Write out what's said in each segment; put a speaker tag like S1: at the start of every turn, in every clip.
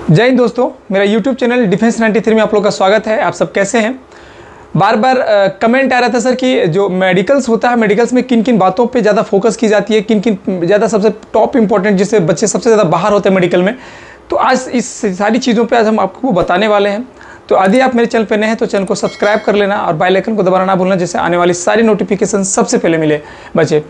S1: जय हिंद दोस्तों, मेरा YouTube चैनल डिफेंस 93 में आप लोग का स्वागत है। आप सब कैसे हैं? बार बार कमेंट आ रहा था सर कि जो मेडिकल्स होता है, मेडिकल्स में किन किन बातों पे ज़्यादा फोकस की जाती है, किन किन ज़्यादा सबसे टॉप इंपॉर्टेंट जिससे बच्चे सबसे ज़्यादा बाहर होते हैं मेडिकल में। तो आज इस सारी चीज़ों पे आज हम आपको बताने वाले हैं। तो यदि आप मेरे चैनल पे नए हैं तो चैनल को सब्सक्राइब कर लेना और बेल आइकन को दबाना ना भूलना, जिससे आने वाली सारी नोटिफिकेशन सबसे पहले मिले बच्चे।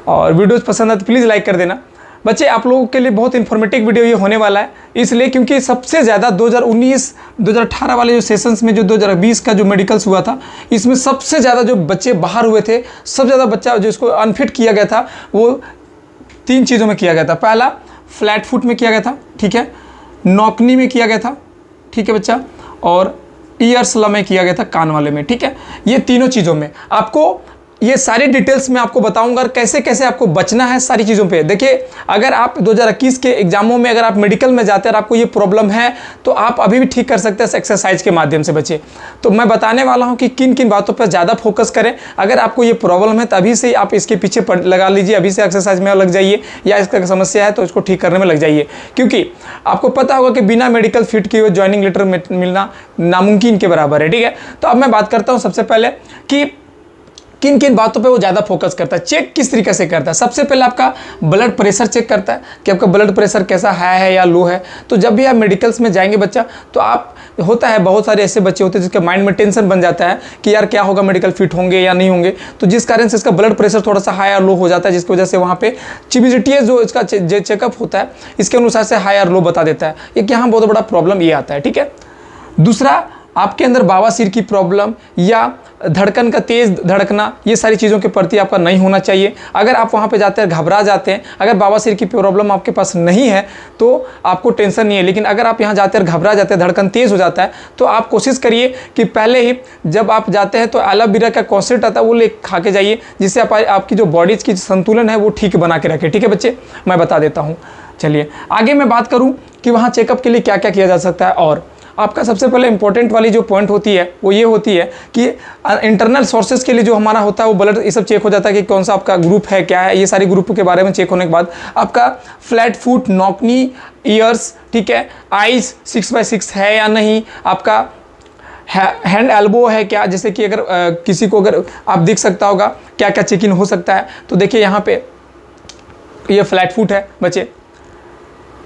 S1: और वीडियोज़ पसंद है तो प्लीज़ लाइक कर देना बच्चे। आप लोगों के लिए बहुत इन्फॉर्मेटिव वीडियो ये होने वाला है, इसलिए क्योंकि सबसे ज़्यादा 2019-2018 वाले जो सेशंस में जो 2020 का जो मेडिकल्स हुआ था, इसमें सबसे ज़्यादा जो बच्चे बाहर हुए थे, सबसे ज़्यादा बच्चा जो इसको अनफिट किया गया था वो 3 चीज़ों में किया गया था। पहला फ्लैट फुट में किया गया था, ठीक है, नॉकनी में किया गया था, ठीक है बच्चा, और ईयर्सला में किया गया था, कान वाले में, ठीक है। ये तीनों चीज़ों में आपको ये सारी डिटेल्स में आपको बताऊंगा और कैसे कैसे आपको बचना है सारी चीज़ों पे। देखिए, अगर आप 2021 के एग्जामों में अगर आप मेडिकल में जाते हैं और आपको ये प्रॉब्लम है तो आप अभी भी ठीक कर सकते हैं एक्सरसाइज के माध्यम से बच्चे। तो मैं बताने वाला हूँ कि किन किन बातों पर ज़्यादा फोकस करें। अगर आपको ये प्रॉब्लम है तभी से आप इसके पीछे लगा लीजिए, अभी से एक्सरसाइज में लग जाइए, या इसका समस्या है तो इसको ठीक करने में लग जाइए। क्योंकि आपको पता होगा कि बिना मेडिकल फिट किए हुए ज्वाइनिंग लेटर मिलना नामुमकिन के बराबर है, ठीक है। तो अब मैं बात करता हूँ सबसे पहले कि किन किन बातों पे वो ज़्यादा फोकस करता है, चेक किस तरीके से करता है। सबसे पहले आपका ब्लड प्रेशर चेक करता है कि आपका ब्लड प्रेशर कैसा हाई है या लो है। तो जब भी आप मेडिकल्स में जाएंगे बच्चा, तो आप होता है बहुत सारे ऐसे बच्चे होते हैं जिसके माइंड में टेंशन बन जाता है कि यार क्या होगा, मेडिकल फिट होंगे या नहीं होंगे। तो जिस कारण से इसका ब्लड प्रेशर थोड़ा सा हाई और लो हो जाता है, जिसकी वजह से वहाँ पे CBCTA जो इसका चेकअप होता है, इसके अनुसार से हाई और लो बता देता है। एक यहाँ बहुत बड़ा प्रॉब्लम ये आता है, ठीक है। दूसरा, आपके अंदर बवासीर की प्रॉब्लम या धड़कन का तेज़ धड़कना, ये सारी चीज़ों के प्रति आपका नहीं होना चाहिए। अगर आप वहाँ पे जाते हैं घबरा जाते हैं, अगर बवासीर की प्रॉब्लम आपके पास नहीं है तो आपको टेंशन नहीं है। लेकिन अगर आप यहाँ जाते हैं घबरा जाते हैं, धड़कन तेज़ हो जाता है, तो आप कोशिश करिए कि पहले ही जब आप जाते हैं तो एलोवेरा का कॉन्सेंट्रेट आता है वो ले खा के जाइए, जिससे आपकी जो बॉडीज़ की संतुलन है वो ठीक बना के रखे, ठीक है बच्चे। मैं बता देता हूँ, चलिए आगे मैं बात करूँ कि वहाँ चेकअप के लिए क्या क्या किया जा सकता है। और आपका सबसे पहले इंपॉर्टेंट वाली जो पॉइंट होती है वो ये होती है कि इंटरनल सोर्सेज के लिए जो हमारा होता है वो ब्लड ये सब चेक हो जाता है कि कौन सा आपका ग्रुप है, क्या है। ये सारी ग्रुप के बारे में चेक होने के बाद आपका फ्लैट फुट, नॉकनी, ईयर्स, ठीक है, आइज 6/6 है या नहीं, आपका हैंड एल्बो है क्या, जैसे कि अगर किसी को अगर आप दिख सकता होगा क्या क्या चेकिंग हो सकता है। तो देखिए यहाँ पे ये फ्लैट फुट है बच्चे,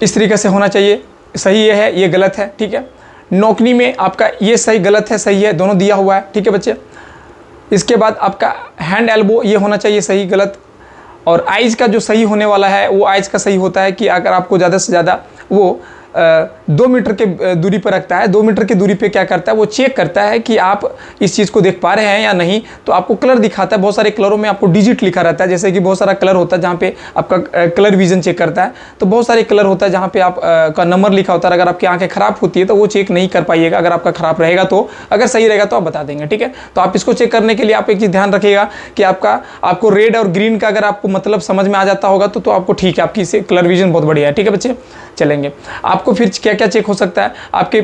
S1: इस तरीके से होना चाहिए, सही ये है, ये गलत है, ठीक है। नौकनी में आपका ये सही गलत है, सही है, दोनों दिया हुआ है, ठीक है बच्चे। इसके बाद आपका हैंड एल्बो ये होना चाहिए सही गलत। और आइज का जो सही होने वाला है वो आइज का सही होता है कि अगर आपको ज़्यादा से ज़्यादा वो 2 मीटर के दूरी पर रखता है। 2 मीटर की दूरी पे क्या करता है, वो चेक करता है कि आप इस चीज़ को देख पा रहे हैं या नहीं। तो आपको कलर दिखाता है, बहुत सारे कलरों में आपको डिजिट लिखा रहता है, जैसे कि बहुत सारा कलर होता है जहाँ पे आपका कलर विजन चेक करता है। तो बहुत सारे कलर होता है जहाँ पे आप का नंबर लिखा होता है। अगर आपकी आंखें खराब होती है तो वो चेक नहीं कर पाइएगा, अगर आपका खराब रहेगा तो, अगर सही रहेगा तो आप बता देंगे, ठीक है। तो आप इसको चेक करने के लिए आप एक चीज़ ध्यान रखिएगा कि आपको रेड और ग्रीन का अगर आपको मतलब समझ में आ जाता होगा तो आपको ठीक है, आपकी इससे कलर विजन बहुत बढ़िया है, ठीक है बच्चे। चलेंगे आपको फिर क्या क्या चेक हो सकता है। आपके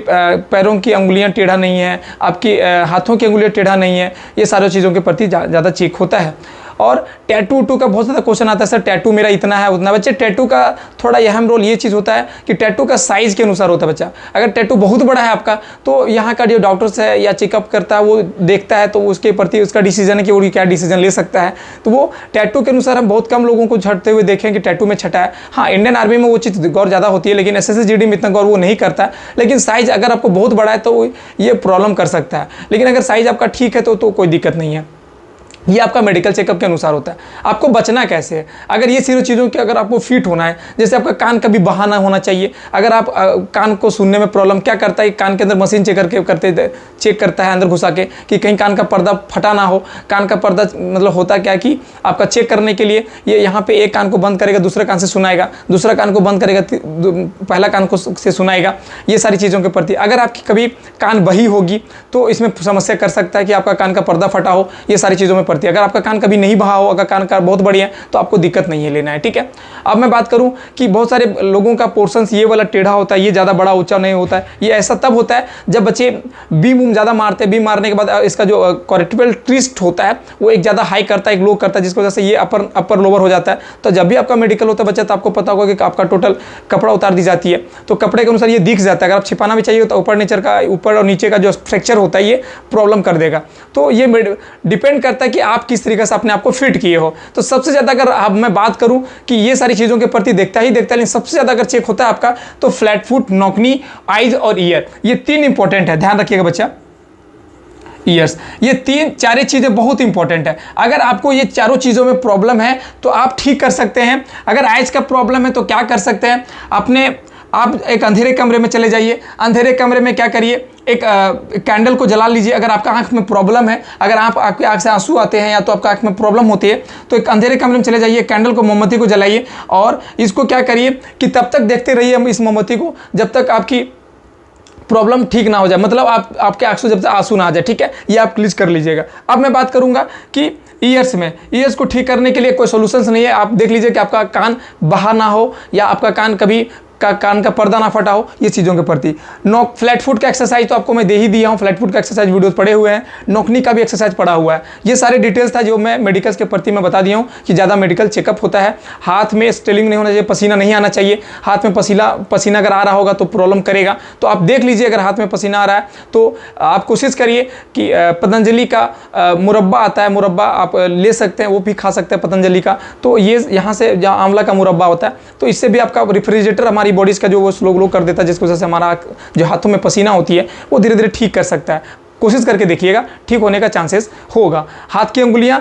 S1: पैरों की अंगुलियां टेढ़ा नहीं है, आपकी हाथों की अंगुलियां टेढ़ा नहीं है, ये सारी चीज़ों के प्रति ज़्यादा चेक होता है। और टैटू का बहुत ज़्यादा क्वेश्चन आता है, सर टैटू मेरा इतना है उतना। बच्चे टैटू का थोड़ा अहम रोल ये चीज़ होता है कि टैटू का साइज़ के अनुसार होता है बच्चा। अगर टैटू बहुत बड़ा है आपका तो यहाँ का जो डॉक्टर्स है या चेकअप करता है वो देखता है, तो उसके प्रति उसका डिसीजन है कि वो क्या डिसीजन ले सकता है। तो वो टैटू के अनुसार हम बहुत कम लोगों को छटते हुए देखें कि टैटू में छटा है। हाँ, इंडियन आर्मी में वो चीज़ गौर ज़्यादा होती है, लेकिन SSGD में इतना गौर वो नहीं करता है। लेकिन साइज़ अगर आपको बहुत बड़ा है तो ये प्रॉब्लम कर सकता है, लेकिन अगर साइज़ आपका ठीक है तो कोई दिक्कत नहीं है। ये आपका मेडिकल चेकअप के अनुसार होता है। आपको बचना कैसे है, अगर ये सारी चीज़ों की अगर आपको फिट होना है, जैसे आपका कान का भी बहाना होना चाहिए। अगर आप कान को सुनने में प्रॉब्लम क्या करता है, कान के अंदर मशीन चेक करता है अंदर घुसा के कि कहीं कान का पर्दा फटा ना हो। कान का पर्दा मतलब होता क्या कि आपका चेक करने के लिए ये यहाँ पे एक कान को बंद करेगा, दूसरे कान से सुनाएगा, दूसरा कान को बंद करेगा, पहला कान को से सुनाएगा। ये सारी चीज़ों के प्रति अगर आपकी कभी कान बही होगी तो इसमें समस्या कर सकता है कि आपका कान का पर्दा फटा हो। ये सारी चीज़ों में पड़ती है। अगर आपका कान कभी नहीं बहा हो, अगर कान का बहुत बढ़िया है तो आपको दिक्कत नहीं है लेना है, ठीक है। अब मैं बात करूं कि बहुत सारे लोगों का पोर्शंस ये वाला टेढ़ा होता है, ये ज़्यादा बड़ा ऊंचा नहीं होता है। ये ऐसा तब होता है जब बच्चे बीम ज़्यादा मारते हैं, बीम मारने के बाद इसका जो कॉर्टिकल ट्विस्ट होता है वो एक ज़्यादा हाई करता है, एक लो करता है, जिसकी वजह से ये अपर लोअर हो जाता है। तो जब भी आपका मेडिकल होता है बच्चा, तो आपको पता होगा कि आपका टोटल कपड़ा उतार दी जाती है, तो कपड़े के अनुसार ये दिख जाता है। अगर आप छिपाना भी चाहिए तो ऊपर और नीचे का जो फ्रैक्चर होता है ये प्रॉब्लम कर देगा। तो ये डिपेंड करता है कि आप किस तरीके से अपने आप को फिट किए हो। तो सबसे ज़्यादा अगर अब मैं बात करूं कि ये सारी चीज़ों के प्रति देखता है, लेकिन सबसे ज़्यादा अगर चेक होता है आपका तो फ्लैट फुट, नौकनी, आइज और ईयर, ये 3 इंपॉर्टेंट है, ध्यान रखिएगा बच्चा। ईयर्स, ये 4 चीज़ें बहुत इंपॉर्टेंट है। अगर आपको ये चारों चीज़ों में प्रॉब्लम है तो आप ठीक कर सकते हैं। अगर आइज का प्रॉब्लम है तो क्या कर सकते हैं, आप एक अंधेरे कमरे में चले जाइए। अंधेरे कमरे में क्या करिए, एक कैंडल को जला लीजिए। अगर आपका आंख में प्रॉब्लम है, अगर आपकी आंख से आंसू आते हैं या तो आपका आंख में प्रॉब्लम होती है, तो एक अंधेरे कमरे में चले जाइए, कैंडल को, मोमबत्ती को जलाइए और इसको क्या करिए कि तब तक देखते रहिए हम इस मोमबत्ती को जब तक आपकी प्रॉब्लम ठीक ना हो जाए, मतलब आपके आंख से जब तक आंसू ना आ जाए, ठीक है। ये आप क्लिक कर लीजिएगा। अब मैं बात करूंगा कि ईयर्स को ठीक करने के लिए कोई सॉल्यूशंस नहीं है। आप देख लीजिए कि आपका कान बहा ना हो या आपका कान कभी कान का पर्दा ना फटा हो, ये चीज़ों के प्रति। फ्लैट फुट का एक्सरसाइज तो आपको मैं दे ही दिया हूँ, फ्लैट फुट का एक्सरसाइज वीडियोस पड़े हुए हैं, नौकनी का भी एक्सरसाइज पड़ा हुआ है। ये सारे डिटेल्स था जो मैं मेडिकल्स के प्रति मैं बता दिया हूँ कि ज़्यादा मेडिकल चेकअप होता है। हाथ में स्वेलिंग नहीं होना चाहिए, पसीना नहीं आना चाहिए। हाथ में पसीना अगर आ रहा होगा तो प्रॉब्लम करेगा, तो आप देख लीजिए। अगर हाथ में पसीना आ रहा है तो आप कोशिश करिए कि पतंजलि का मुरब्बा आता है, मुरब्बा आप ले सकते हैं, वो भी खा सकते हैं पतंजलि का। तो ये यहाँ से जहाँ आंवला का मुरब्बा होता है, तो इससे भी आपका रेफ्रिजरेटर हमारी बॉडीज़ का जो वो स्लो कर देता है, जिसकी वजह से हमारा जो हाथों में पसीना होती है वो धीरे धीरे ठीक कर सकता है। कोशिश करके देखिएगा, ठीक होने का चांसेस होगा। हाथ की अंगुलियां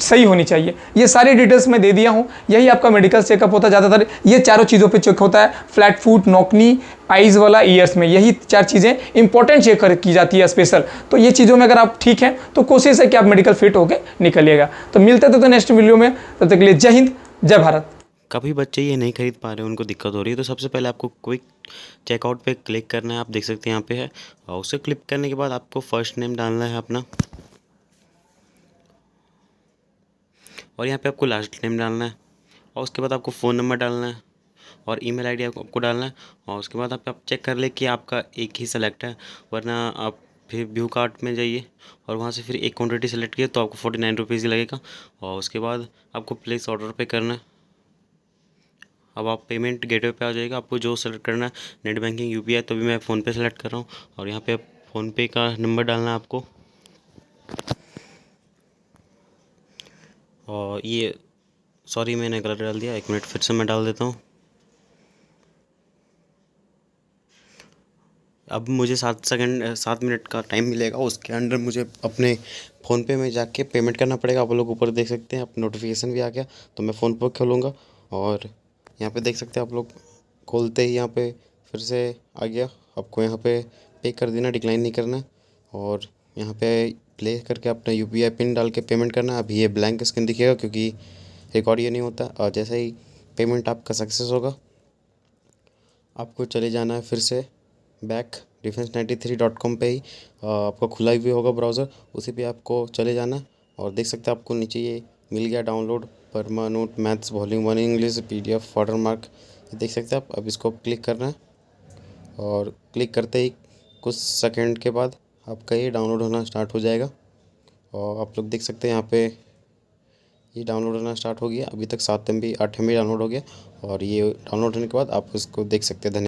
S1: सही होनी चाहिए। ये सारी डिटेल्स मैं दे दिया हूँ। यही आपका मेडिकल चेकअप होता है। ज़्यादातर ये चारों चीज़ों पे चेक होता है, फ्लैट फुट, नौकनी, आइज़ वाला, ईयर्स में यही 4 चीज़ें इंपॉर्टेंट चेक की जाती है स्पेशल। तो ये चीज़ों में अगर आप ठीक हैं तो कोशिश है कि आप मेडिकल फिट होकर निकलिएगा। तो मिलते थे तो नेक्स्ट वीडियो में, तब तक के लिए जय हिंद, जय भारत।
S2: कभी बच्चे ये नहीं खरीद पा रहे हैं, उनको दिक्कत हो रही है, तो सबसे पहले आपको क्विक चेकआउट पे क्लिक करना है। आप देख सकते हैं यहाँ पे है, और उसे क्लिक करने के बाद आपको फर्स्ट नेम डालना है अपना, और यहाँ पे आपको लास्ट नेम डालना है, और उसके बाद आपको फ़ोन नंबर डालना है और ईमेल आईडी आपको डालना है। और उसके बाद आप चेक कर ले कि आपका एक ही सेलेक्ट है, वरना आप फिर व्यू कार्ट में जाइए और वहाँ से फिर एक क्वान्टिटी सेलेक्ट किए तो आपको 49 रुपीज़ ही लगेगा। और उसके बाद आपको प्लेस ऑर्डर पे करना है। अब आप पेमेंट गेटवे पे आ जाएगा, आपको जो सेलेक्ट करना है, नेट बैंकिंग, यूपीआई, तो भी मैं फ़ोनपे सेलेक्ट कर रहा हूँ। और यहाँ पे फ़ोनपे का नंबर डालना है आपको, और ये सॉरी मैंने गलत डाल दिया, 1 मिनट फिर से मैं डाल देता हूँ। अब मुझे 7 मिनट का टाइम मिलेगा, उसके अंदर मुझे अपने फ़ोनपे में जाके पेमेंट करना पड़ेगा। आप लोग ऊपर देख सकते हैं, अब नोटिफिकेशन भी आ गया, तो मैं फ़ोनपे खोलूँगा और यहाँ पे देख सकते हैं आप लोग, खोलते ही यहाँ पे फिर से आ गया। आपको यहाँ पे पे कर देना, डिक्लाइन नहीं करना, और यहाँ पे प्ले करके अपना यूपीआई पिन डाल के पेमेंट करना। अभी ये ब्लैंक स्क्रीन दिखेगा क्योंकि रिकॉर्ड ये नहीं होता। और जैसे ही पेमेंट आपका सक्सेस होगा, आपको चले जाना है फिर से बैक defense93.com पे ही। आपका खुला भी होगा ब्राउज़र, उसी पे आपको चले जाना है और देख सकते हैं आपको नीचे ये मिल गया डाउनलोड परमानोट maths volume 1 English PDF watermark, देख सकते हैं आप। अब इसको क्लिक करना है और क्लिक करते ही कुछ सेकंड के बाद आपका ये डाउनलोड होना स्टार्ट हो जाएगा। और आप लोग देख सकते हैं यहाँ पे ये डाउनलोड होना स्टार्ट हो गया। अभी तक 7 MB 8 MB डाउनलोड हो गया, और ये डाउनलोड होने के बाद आप इसको देख सकते हैं। धन्यवाद।